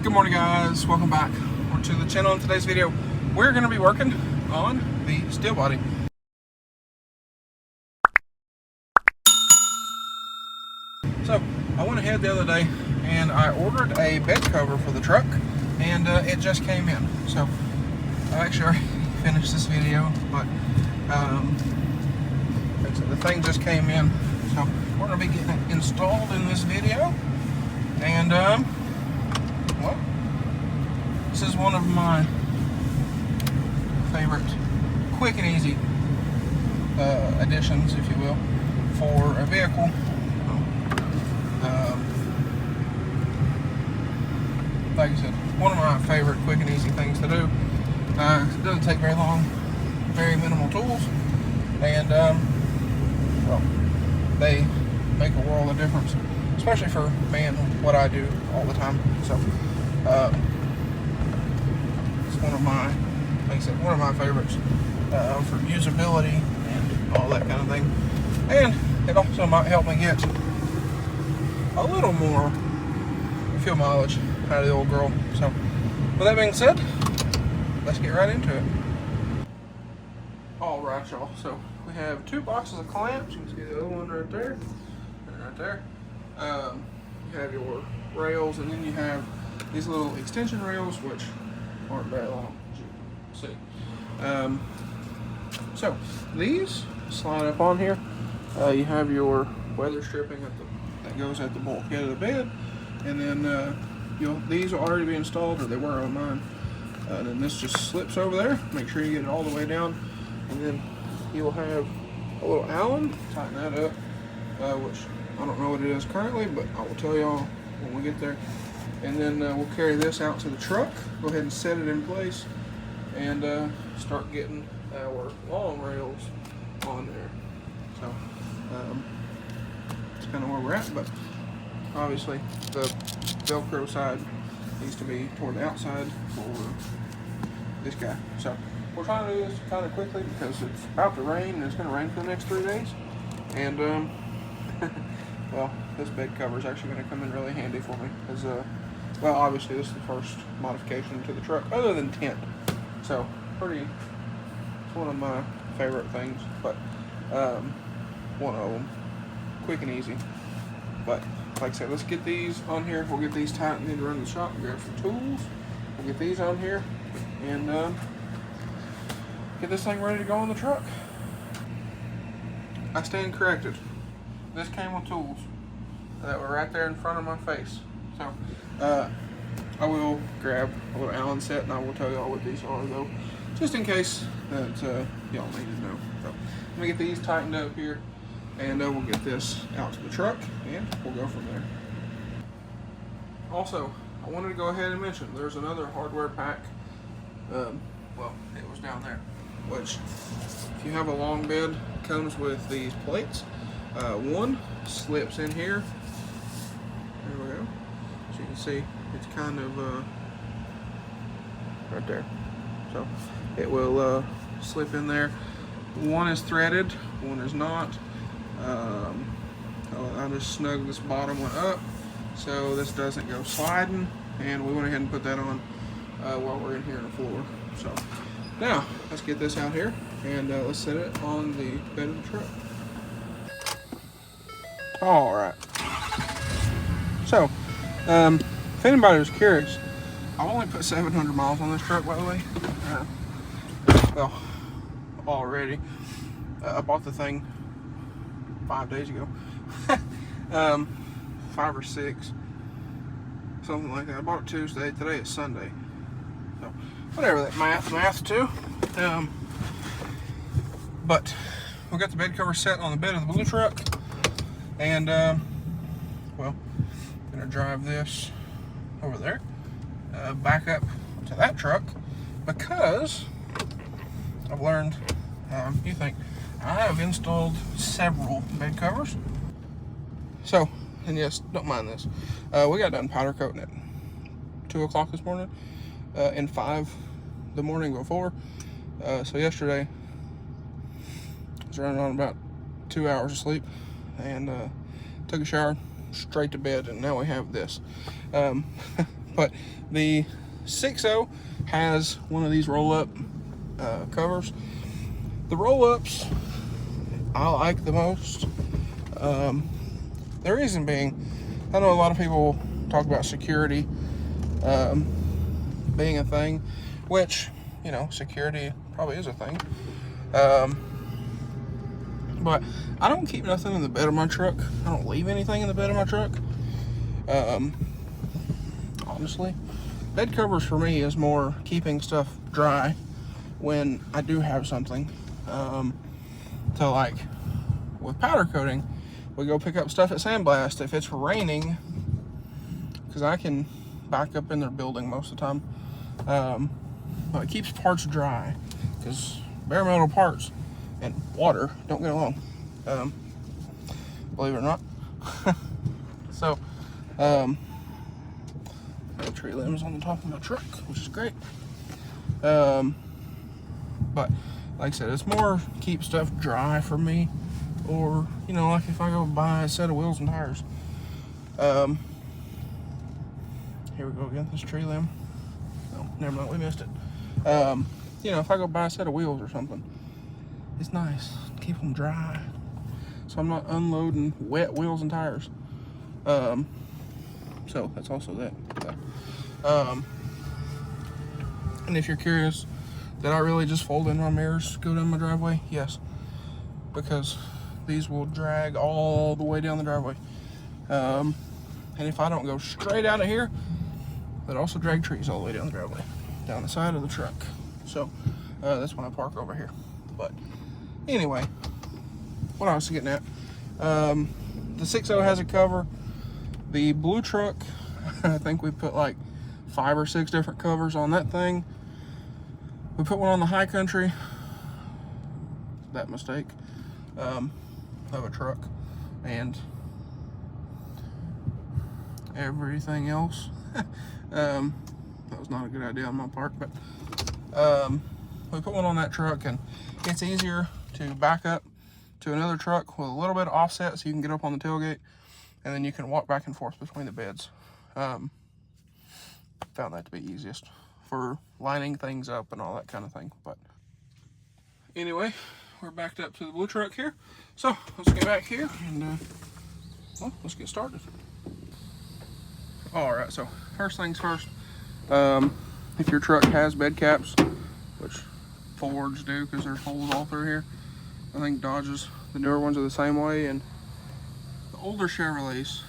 Good morning, guys. Welcome back to the channel. In today's video, we're going to be working on the steel body. So I went ahead the other day and I ordered a bed cover for the truck, and it just came in. So I actually already finished this video, but the thing just came in. So we're going to be getting it installed in this video, and well, this is one of my favorite quick and easy additions, if you will, for a vehicle. Like I said, one of my favorite quick and easy things to do. It doesn't take very long, very minimal tools, and well, they make a world of difference, especially for me and what I do all the time. So it's one of my, like I said, one of my favorites for usability and all that kind of thing. And it also might help me get a little more fuel mileage out of the old girl. So with that being said, let's get right into it. Alright, y'all, so we have two boxes of clamps. You can see the other one right there and right there. You have your rails, and then you have these little extension rails, which aren't very long, as you can see. So these slide up on here. You have your weather stripping that goes at the bulkhead of the bed, and then these will already be installed, or they were on mine. And then this just slips over there. Make sure you get it all the way down, and then you'll have a little Allen. Tighten that up, which I don't know what it is currently, but I will tell y'all when we get there. And then we'll carry this out to the truck. Go ahead and set it in place, and start getting our long rails on there. So that's kind of where we're at, but obviously the Velcro side needs to be toward the outside for this guy. So we're trying to do this kind of quickly because it's about to rain, and it's going to rain for the next 3 days. And well, this bed cover is actually going to come in really handy for me because well, obviously this is the first modification to the truck other than tent. So it's one of my favorite things, but one of them, quick and easy. But like I said, let's get these on here. We'll get these tightened, need to run to the shop and grab some tools. We'll get these on here and get this thing ready to go on the truck. I stand corrected. This came with tools that were right there in front of my face. So I will grab a little Allen set, and I will tell y'all what these are, though, just in case that y'all need to know. So let me get these tightened up here, and we'll get this out to the truck, and we'll go from there. Also, I wanted to go ahead and mention there's another hardware pack. Well, it was down there, which, if you have a long bed, comes with these plates. One slips in here. There we go. So you can see it's kind of right there. So it will slip in there. One is threaded, one is not. I just snug this bottom one up so this doesn't go sliding, and we went ahead and put that on while we're in here on the floor. So now let's get this out here, and let's set it on the bed of the truck. All right. So if anybody was curious, I've only put 700 miles on this truck, by the way. Well, already. I bought the thing 5 days ago. 5 or 6, something like that. I bought it Tuesday. Today is Sunday. So whatever that math too. But we got the bed cover set on the bed of the blue truck, and well, I'm gonna drive this over there, back up to that truck, because I've learned, you think, I have installed several bed covers. So, and yes, don't mind this. We got done powder coating at 2 o'clock this morning, and 5 the morning before. So yesterday, I was running on about 2 hours of sleep, and took a shower, straight to bed, and now we have this. But the 6.0 has one of these roll-up covers. The roll-ups I like the most. The reason being, I know a lot of people talk about security being a thing, which, you know, security probably is a thing. But I don't keep nothing in the bed of my truck. I don't leave anything in the bed of my truck. Honestly, bed covers for me is more keeping stuff dry when I do have something. So like with powder coating, we go pick up stuff at Sandblast. If it's raining, because I can back up in their building most of the time, but it keeps parts dry, because bare metal parts and water don't get along, believe it or not. So tree limbs on the top of my truck, which is great. But like I said, it's more keep stuff dry for me, or, you know, like if I go buy a set of wheels and tires. Here we go again, this tree limb. No, never mind, we missed it. You know, if I go buy a set of wheels or something, it's nice to keep them dry, so I'm not unloading wet wheels and tires. So that's also that. And if you're curious, did I really just fold in my mirrors, go down my driveway? Yes, because these will drag all the way down the driveway. And if I don't go straight out of here, they'll also drag trees all the way down the driveway, down the side of the truck. So that's when I park over here. But anyway, what I was getting at, the 6.0 has a cover. The blue truck, I think we put like 5 or 6 different covers on that thing. We put one on the High Country. That mistake of a truck, and everything else. That was not a good idea on my part, but we put one on that truck, and it's easier to back up to another truck with a little bit of offset, so you can get up on the tailgate, and then you can walk back and forth between the beds. Found that to be easiest for lining things up and all that kind of thing. But anyway, we're backed up to the blue truck here, so let's get back here and well, let's get started. All right, so first things first, if your truck has bed caps, which Fords do because there's holes all through here, I think Dodges, the newer ones are the same way, and the older Chevrolets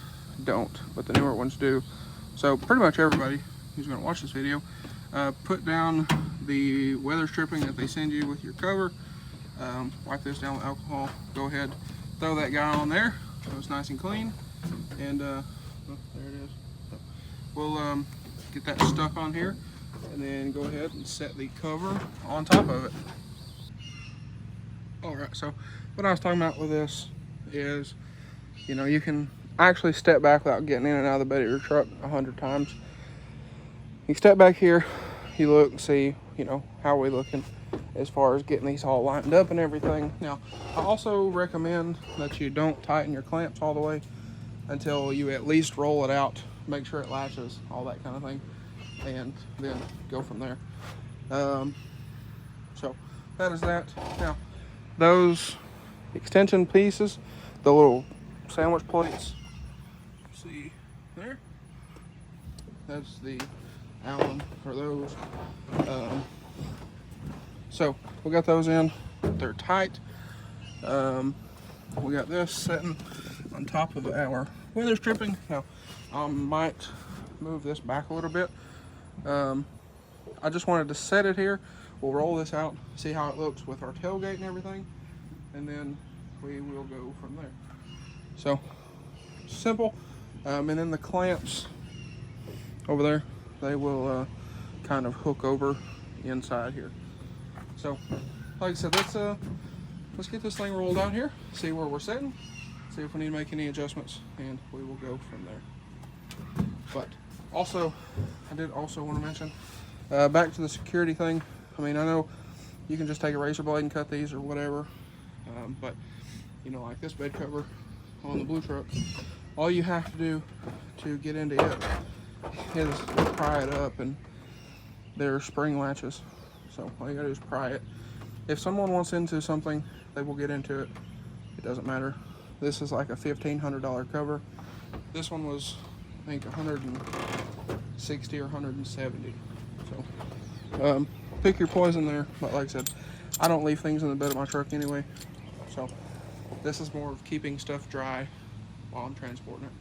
don't, but the newer ones do. So pretty much everybody who's going to watch this video, put down the weather stripping that they send you with your cover, wipe this down with alcohol, go ahead, throw that guy on there so it's nice and clean, and oh, there it is. So we'll get that stuck on here, and then go ahead and set the cover on top of it. Alright, so what I was talking about with this is, you know, you can actually step back without getting in and out of the bed of your truck 100 times. You step back here, you look and see, you know, how we looking as far as getting these all lined up and everything. Now, I also recommend that you don't tighten your clamps all the way until you at least roll it out, make sure it latches, all that kind of thing, and then go from there. So that is that. Now, those extension pieces, the little sandwich plates, see there, that's the Allen for those. So we got those in, they're tight. We got this sitting on top of our weather stripping. Now I might move this back a little bit. I just wanted to set it here. We'll roll this out, see how it looks with our tailgate and everything, and then we will go from there. So simple. And then the clamps over there, they will kind of hook over inside here. So like I said, let's get this thing rolled out here, see where we're sitting, see if we need to make any adjustments, and we will go from there. But also, I did also want to mention, back to the security thing. I mean, I know you can just take a razor blade and cut these or whatever, but you know, like this bed cover on the blue truck, all you have to do to get into it is pry it up, and they're spring latches. So all you gotta do is pry it. If someone wants into something, they will get into it. It doesn't matter. This is like a $1,500 cover. This one was, I think, 160 or 170. So pick your poison there. But like I said, I don't leave things in the bed of my truck anyway. So this is more of keeping stuff dry while I'm transporting it.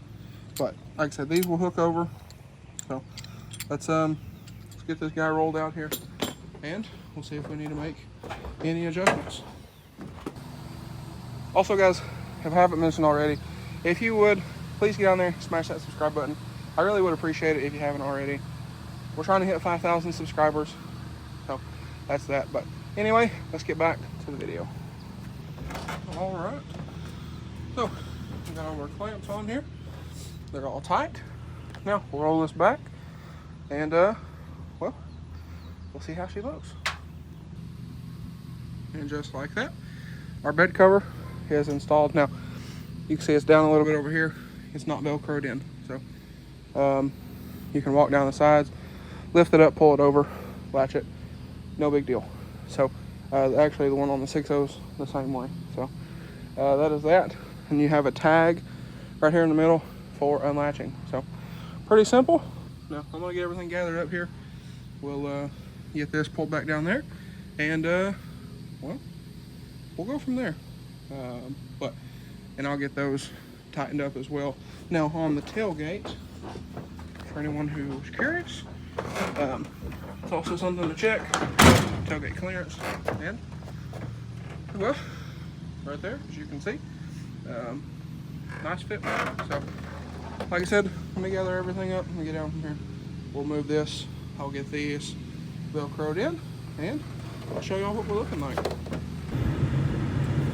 But like I said, these will hook over. So let's get this guy rolled out here, and we'll see if we need to make any adjustments. Also, guys, if I haven't mentioned already, if you would, please get on there, smash that subscribe button. I really would appreciate it if you haven't already. We're trying to hit 5,000 subscribers, so that's that. But anyway, let's get back to the video. All right, so we got all our clamps on here. They're all tight. Now we'll roll this back, and well, we'll see how she looks. And just like that, our bed cover is installed. Now you can see it's down a little bit over here. It's not velcroed in, so you can walk down the sides, lift it up, pull it over, latch it, no big deal. So actually the one on the 6.0's the same way. So that is that, and you have a tag right here in the middle for unlatching. So pretty simple. Now I'm gonna get everything gathered up here. We'll get this pulled back down there, and well, we'll go from there. And I'll get those tightened up as well. Now on the tailgate, for anyone who's curious, it's also something to check. Tailgate clearance, and well, right there, as you can see, nice fit. So like I said, let me gather everything up. Let me get down from here. We'll move this. I'll get these velcroed in, and I'll show y'all what we're looking like.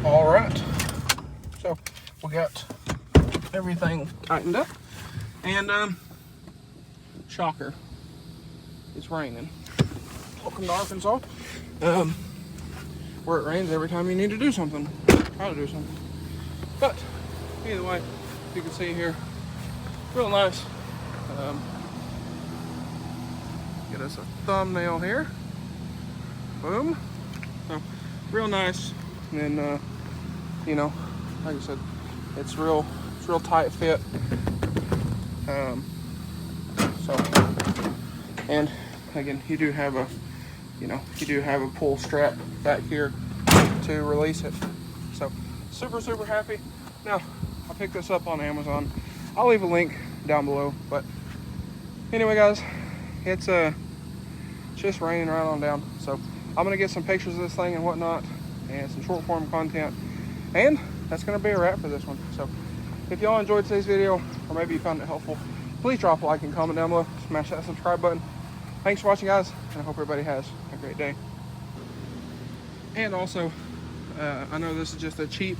All right, so we got everything tightened up, and shocker, it's raining. Welcome to Arkansas, where it rains every time you need to do something, try to do something. But either way, you can see here, real nice. Get us a thumbnail here. Boom. So real nice. And then you know, like I said, it's real tight fit. So, and again, you do have a pull strap back here to release it. So super happy. Now I picked this up on Amazon. I'll leave a link down below. But anyway, guys, it's just raining right on down. So I'm gonna get some pictures of this thing and whatnot, and some short form content, and that's gonna be a wrap for this one. So if y'all enjoyed today's video, or maybe you found it helpful, please drop a like and comment down below. Smash that subscribe button. Thanks for watching, guys, and I hope everybody has a great day. And also, I know this is just a cheap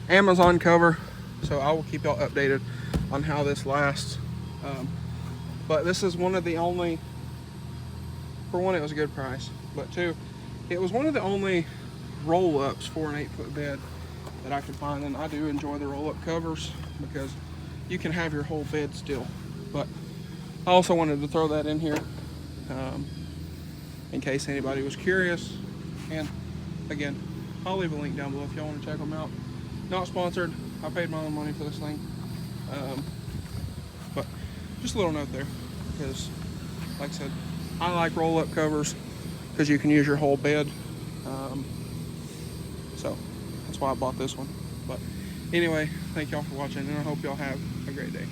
Amazon cover, so I will keep y'all updated on how this lasts. But this is one of the only, for one, it was a good price, but two, it was one of the only roll-ups for an 8-foot bed that I could find. And I do enjoy the roll-up covers because you can have your whole bed still. But I also wanted to throw that in here in case anybody was curious. And again, I'll leave a link down below if y'all want to check them out. Not sponsored. I paid my own money for this thing. But just a little note there, because like I said, I like roll-up covers because you can use your whole bed. So that's why I bought this one. But anyway, thank y'all for watching, and I hope y'all have a great day.